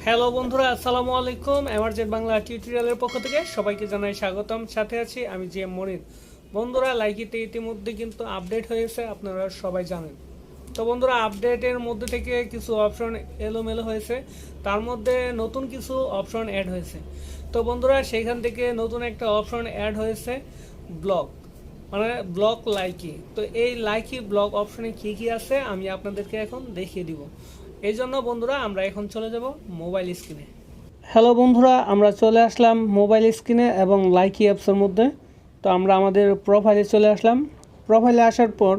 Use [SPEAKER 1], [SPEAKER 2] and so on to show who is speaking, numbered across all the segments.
[SPEAKER 1] Hello বন্ধুরা, আসসালামু আলাইকুম। এমার্জেন্ট বাংলা টিউটোরিয়ালের পক্ষ থেকে সবাইকে জানাই স্বাগতম। সাথে আছি আমি জি এম মনির। বন্ধুরা, লাইকিতে ইতিমধ্যে কিন্তু আপডেট হয়েছে, আপনারা সবাই জানেন। তো বন্ধুরা, আপডেটের মধ্যে থেকে কিছু অপশন এলোমেলো হয়েছে, তার মধ্যে নতুন কিছু অপশন অ্যাড হয়েছে। তো বন্ধুরা, সেইখান থেকে নতুন একটা অপশন অ্যাড হয়েছে ব্লগ, মানে ব্লগ লাইকি। তো এই লাইকি ব্লগ অপশনে কি কি আছে আমি আপনাদেরকে এখন দেখিয়ে দিব। এই জন্য বন্ধুরা, আমরা এখন চলে যাব মোবাইল স্ক্রিনে। হ্যালো বন্ধুরা, আমরা চলে আসলাম মোবাইল স্ক্রিনে এবং লাইকি অ্যাপসের মধ্যে। তো আমরা আমাদের প্রোফাইলে চলে আসলাম। প্রোফাইলে আসার পর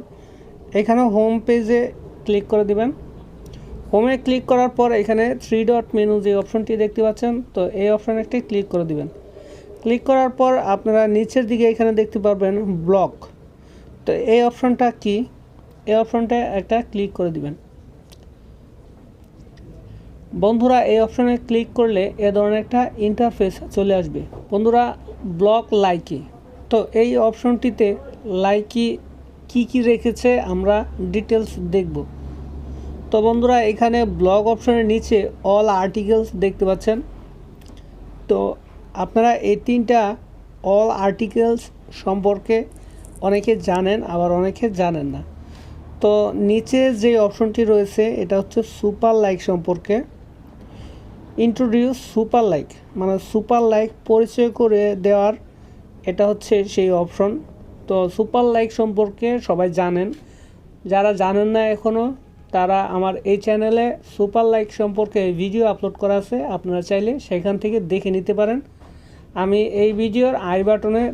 [SPEAKER 1] এখানে হোম পেজে ক্লিক করে দিবেন। হোমে ক্লিক করার পর এখানে 3 ডট মেনু যে অপশনটি দেখতে পাচ্ছেন, তো এই অপশানে একটি ক্লিক করে দিবেন। ক্লিক করার পর আপনারা নিচের দিকে এখানে দেখতে পারবেন ব্লগ। তো এই অপশনটা কি, এই অপশনটা একটা ক্লিক করে দিবেন। বন্ধুরা, এই অপশনে ক্লিক করলে এ ধরনের একটা ইন্টারফেস চলে আসবে। বন্ধুরা, ব্লগ লাইকি, তো এই অপশনটিতে লাইকি কি রেখেছে আমরা ডিটেলস দেখব। তো বন্ধুরা, এখানে ব্লগ অপশনের নিচে অল আর্টিকেলস দেখতে পাচ্ছেন। তো আপনারা এই তিনটা অল আর্টিকেলস সম্পর্কে অনেকে জানেন, আবার অনেকে জানেন না। তো নিচে যে অপশনটি রয়েছে এটা হচ্ছে সুপার লাইক সম্পর্কে। ইন্ট্রোডিউস সুপার লাইক, মানে সুপার লাইক পরিচয় করে দেওয়ার এটা হচ্ছে সেই অপশন। তো সুপার লাইক সম্পর্কে সবাই জানেন, যারা জানেন না এখনও তারা আমার এই চ্যানেলে সুপার লাইক সম্পর্কে ভিডিও আপলোড করা আছে, আপনারা চাইলে সেখান থেকে দেখে নিতে পারেন। আমি এই ভিডিওর আই বাটনে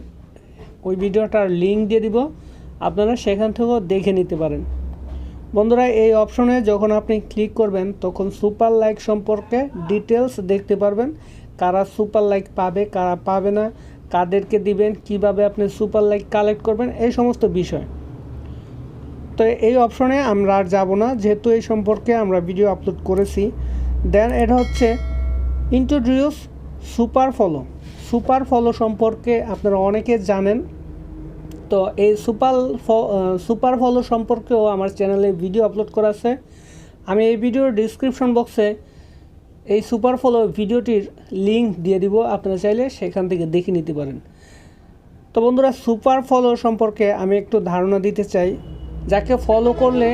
[SPEAKER 1] ওই ভিডিওটার লিঙ্ক দিয়ে দিব, আপনারা সেখান থেকেও দেখে নিতে পারেন। বন্ধুরা, এই অপশনে যখন আপনি ক্লিক করবেন তখন সুপার লাইক সম্পর্কে ডিটেলস দেখতে পারবেন। কারা সুপার লাইক পাবে, কারা পাবে না, কাদেরকে দিবেন, কিভাবে আপনি সুপার লাইক কালেক্ট করবেন, এই সমস্ত বিষয়। তো এই অপশনে আমরা আর যাব না, যেহেতু এই সম্পর্কে আমরা ভিডিও আপলোড করেছি। দেন এটা হচ্ছে introduce super follow. Super follow সম্পর্কে আপনারা অনেকে জানেন। তো এই সুপার ফলো সম্পর্কেও আমার চ্যানেলে ভিডিও আপলোড করা আছে। আমি এই ভিডিওর ডিসক্রিপশন বক্সে এই সুপার ফলো ভিডিওটির লিঙ্ক দিয়ে দিব, আপনারা চাইলে সেখান থেকে দেখে নিতে পারেন। তো বন্ধুরা, সুপার ফলো সম্পর্কে আমি একটু ধারণা দিতে চাই। যাকে ফলো করলে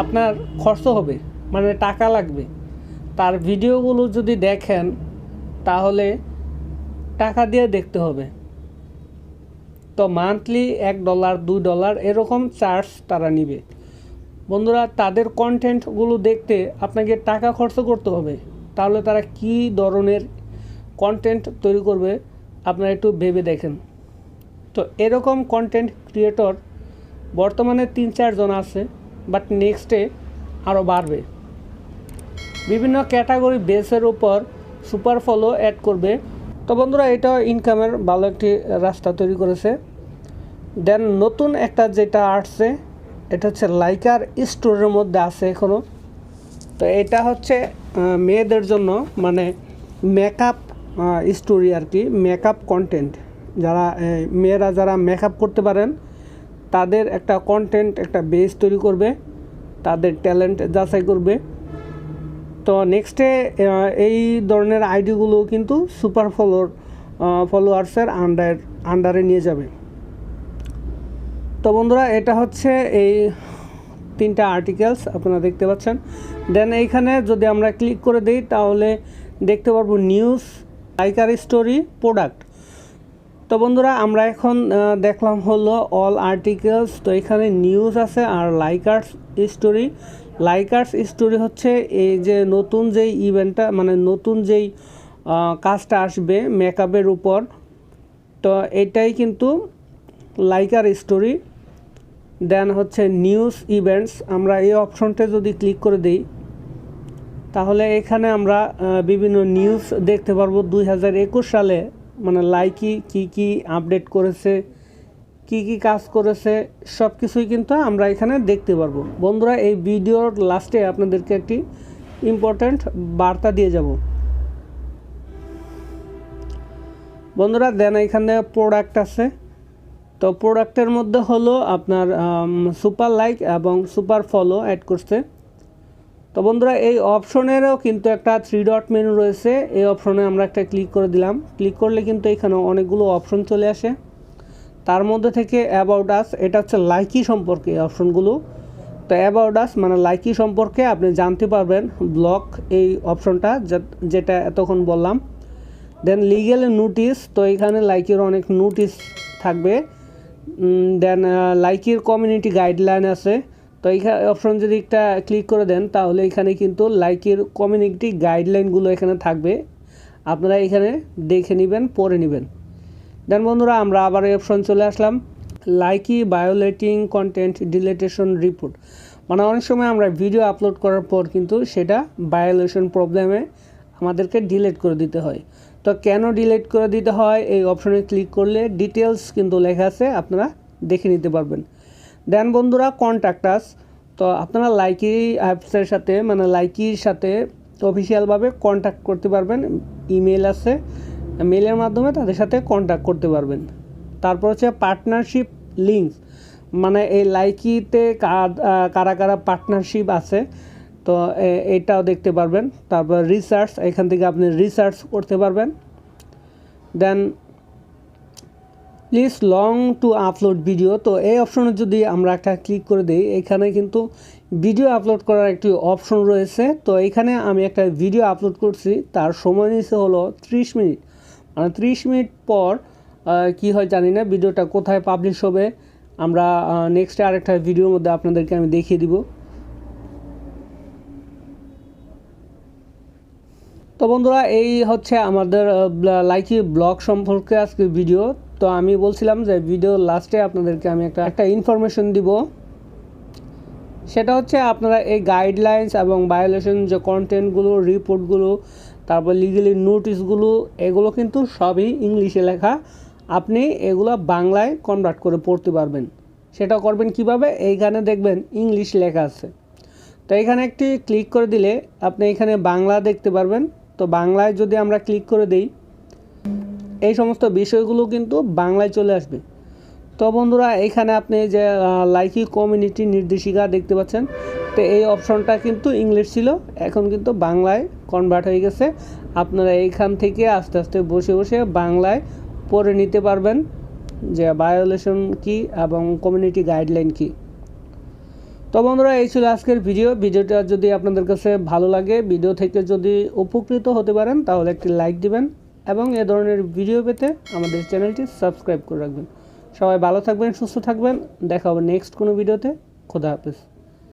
[SPEAKER 1] আপনার খরচ হবে, মানে টাকা লাগবে, তার ভিডিওগুলো যদি দেখেন তাহলে টাকা দিয়ে দেখতে হবে। তো মান্থলি $1 $2 এরকম চার্জ তারা নিবে। বন্ধুরা, তাদের কন্টেন্টগুলো দেখতে আপনাকে টাকা খরচ করতে হবে, তাহলে তারা কি ধরনের কন্টেন্ট তৈরি করবে আপনারা একটু ভেবে দেখেন। তো এরকম কন্টেন্ট ক্রিয়েটর বর্তমানে 3-4 জন আছে, বাট নেক্সটে আরও বাড়বে। বিভিন্ন ক্যাটাগরি বেসের উপর সুপার ফলো অ্যাড করবে। তো বন্ধুরা, এটা ইনকামের ভালো একটি রাস্তা তৈরি করেছে। দেন নতুন একটা যেটা আসছে এটা হচ্ছে লাইকার স্টোরের মধ্যে আছে এখনও। তো এটা হচ্ছে মেয়েদের জন্য, মানে মেকআপ স্টোরি আর কি, মেকআপ কন্টেন্ট। যারা মেয়েরা যারা মেকআপ করতে পারেন তাদের একটা কন্টেন্ট, একটা বেস তৈরি করবে, তাদের ট্যালেন্ট যাচাই করবে। তো নেক্সটে এই ধরনের আইডিগুলো কিন্তু সুপার ফলোয়ার্সের আন্ডারে নিয়ে যাবে। তো বন্ধুরা, এটা হচ্ছে এই 3টা আর্টিকেলস আপনারা দেখতে পাচ্ছেন। দেন এইখানে যদি আমরা ক্লিক করে দিই তাহলে দেখতে পারবো নিউজ, লাইকার স্টোরি, প্রোডাক্ট। তো বন্ধুরা, আমরা এখন দেখলাম হলো অল আর্টিকেলস। তো এখানে নিউজ আছে আর লাইকার্স স্টোরি। লাইকার্স স্টোরি হচ্ছে এই যে নতুন যেই ইভেন্টটা, মানে নতুন যেই কাজটা আসবে মেকআপের উপর, তো এটাই কিন্তু লাইকার স্টোরি। দেন হচ্ছে নিউজ ইভেন্টস। আমরা এই অপশনটা যদি ক্লিক করে দিই তাহলে এখানে আমরা বিভিন্ন নিউজ দেখতে পারবো 2021 সালে, মানে লাইকি কি আপডেট করেছে, কি কাজ করেছে, সব কিছুই কিন্তু আমরা এখানে দেখতে পারবো। বন্ধুরা, এই ভিডিওর লাস্টে আপনাদেরকে একটি ইম্পর্ট্যান্ট বার্তা দিয়ে যাব। বন্ধুরা, দেন এখানে প্রোডাক্ট আছে। তো প্রোডাক্টের মধ্যে হলো আপনার সুপার লাইক এবং সুপার ফলো অ্যাড করছে। তো বন্ধুরা এই অপশনেরও কিন্তু একটা 3 ডট মেনু রয়েছে, এই অপশনে আমরা একটা ক্লিক করে দিলাম। ক্লিক করলে কিন্তু এখানে অনেকগুলো অপশন চলে আসে। তার মধ্যে থেকে অ্যাবাউট আস, এটা হচ্ছে লাইকি সম্পর্কে এই অপশনগুলো। তো অ্যাবাউট আস মানে লাইকি সম্পর্কে আপনি জানতে পারবেন, ব্লক এই অপশনটা যেটা এতক্ষণ বললাম। দেন লিগ্যাল নোটিস, তো এখানে লাইকির অনেক নোটিস থাকবে। দেন লাইকির কমিউনিটি গাইডলাইন আছে, তো এইখানে অপশন যদি একটা ক্লিক করে দেন তাহলে এখানে কিন্তু লাইকির কমিউনিটি গাইডলাইনগুলো এখানে থাকবে, আপনারা এখানে দেখে নেবেন, পড়ে নেবেন। দেন বন্ধুরা আমরা আবার এই অপশন চলে আসলাম, Likee violating content deletion report. মানে অনেক সময় আমরা ভিডিও আপলোড করার পর কিন্তু সেটা ভায়োলেশন প্রবলেমে আমাদেরকে ডিলিট করে দিতে হয়। তো কেন ডিলিট করে দিতে হয় এই অপশনে ক্লিক করলে ডিটেলস কিন্তু লেখা আছে, আপনারা দেখে নিতে পারবেন। দেন বন্ধুরা কন্ট্যাক্ট আস, তো আপনারা লাইকি অ্যাপসের সাথে মানে লাইকির সাথে অফিসিয়ালভাবে কন্ট্যাক্ট করতে পারবেন। ইমেল আছে, মেলের মাধ্যমে তাদের সাথে কন্ট্যাক্ট করতে পারবেন। তারপর হচ্ছে পার্টনারশিপ লিঙ্কস, মানে এই লাইকিতে কারা কারা পার্টনারশিপ আছে, তো এটাও দেখতে পারবেন। তারপর রিসার্চ, এখান থেকে আপনি রিসার্চ করতে পারবেন। Then please long to upload video, তো এই অপশনে যদি আমরা একটা ক্লিক করে দিই, এখানে কিন্তু ভিডিও আপলোড করার একটি অপশন রয়েছে। তো এখানে আমি একটা ভিডিও আপলোড করছি, তার সময় নিচ্ছে হলো 30 মিনিট। মানে 30 মিনিট পর কি হয় জানি না, ভিডিওটা কোথায় পাবলিশ হবে আমরা নেক্সটে আরেকটা ভিডিওর মধ্যে আপনাদেরকে আমি দেখিয়ে দিব। তো বন্ধুরা এই হচ্ছে আমাদের লাইকি ব্লগ সম্পর্কে আজকের ভিডিও। তো আমি বলছিলাম যে ভিডিও লাস্টে আপনাদেরকে আমি একটা ইনফরমেশন দিব, সেটা হচ্ছে আপনারা এই গাইডলাইন্স এবং ভায়োলেশন যে কন্টেন্টগুলো, রিপোর্টগুলো, তারপর লিগালি নোটিশগুলো, এগুলো কিন্তু সবই ইংলিশে লেখা। আপনি এগুলো বাংলায় কনভার্ট করে পড়তে পারবেন। সেটা করবেন কিভাবে, এইখানে দেখবেন ইংলিশ লেখা আছে, তো এখানে একটি ক্লিক করে দিলে আপনি এখানে বাংলা দেখতে পারবেন। তো বাংলায় যদি আমরা ক্লিক করে দিই, এই সমস্ত বিষয়গুলো কিন্তু বাংলায় চলে আসবে। তো বন্ধুরা এখানে আপনি যে লাইকি কমিউনিটি নির্দেশিকা দেখতে পাচ্ছেন, তো এই অপশনটা কিন্তু ইংলিশ ছিল, এখন কিন্তু বাংলায় কনভার্ট হয়ে গেছে। আপনারা এইখান থেকে আস্তে আস্তে বসে বসে বাংলায় পড়ে নিতে পারবেন যে ভায়োলেশন কী এবং কমিউনিটি গাইডলাইন কী। তো বন্ধুরা এই ছিল আজকের ভিডিওটা যদি আপনাদের কাছে ভালো লাগে, ভিডিও থেকে যদি উপকৃত হতে পারেন তাহলে একটি লাইক দিবেন এবং এ ধরনের ভিডিও পেতে আমাদের চ্যানেলটি সাবস্ক্রাইব করে রাখবেন। সবাই ভালো থাকবেন, সুস্থ থাকবেন, দেখা হবে নেক্সট কোনো ভিডিওতে। খোদা হাফেজ।